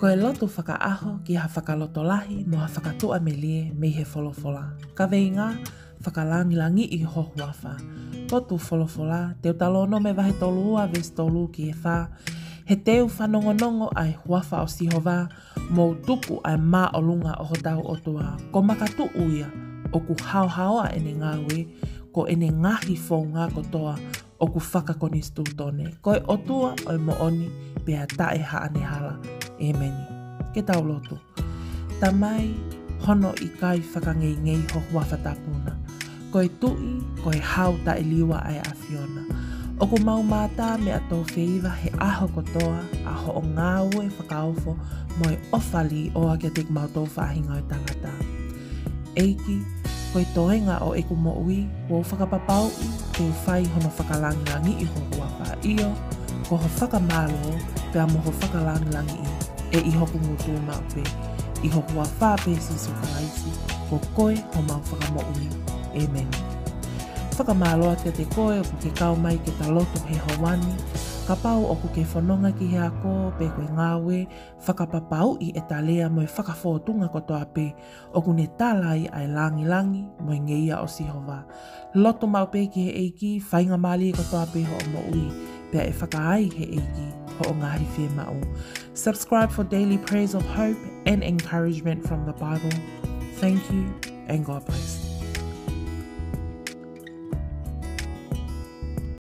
Ko e loto whakaaho ki ha whakaloto lahi mo ha whakatua me lie me he wholofola. Ka veinga, whakalangilangi i hohuafa. Potu wholofola, teo talono me wahe tolu ua ves tolu ki e wha. He teo whanongonongo ai huafa o Sihova, mo tuku ai mā olunga o ho tau otua. Ko makatu uia, o ku hao ene ngawe, ko ene ngahi fo ngā kotoa, o ku whakakoni stūtone. Ko e otua o e mooni, pia tae haane hala. Emeni. Ke tau lotu. Tamai, hono i kai whakangei ho huafa tapuna. Ko e tui, ko e hau ta e liwa ai a Fiona. O ku mau mata me ato whiiwa he aho kotoa, aho o ngāu e whakaofo, mo e ofali o a kia tek mau tō whahinga o tangata. Eiki, ko e tohenga o eku mo ui, wo whakapapau i, te whai hono whakalangilangi i ho huafa io, ko ho whakamalo, pia mo ho whakalangilangi i, e i hoku ngutu maupe, i ho huafa pe sisu karaisi, ko koe ho mau whakamoui. Amen. Whakamaloa te koe o ke kau mai ke ta loto he hawani, ka pau o ke whanonga ki he ako pe koe ngāwe, whakapapau i e ta lea mo e whakawhotunga kotoa pe, o ne tālai ai langi mo e ngeia o Sihova. Loto mau pe ki he eiki, whainga mali kotoa pe ho o mo ui, pea e whakaai he eiki, ho o ngahi whie mau. Subscribe for daily prayers of hope and encouragement from the Bible. Thank you and God bless.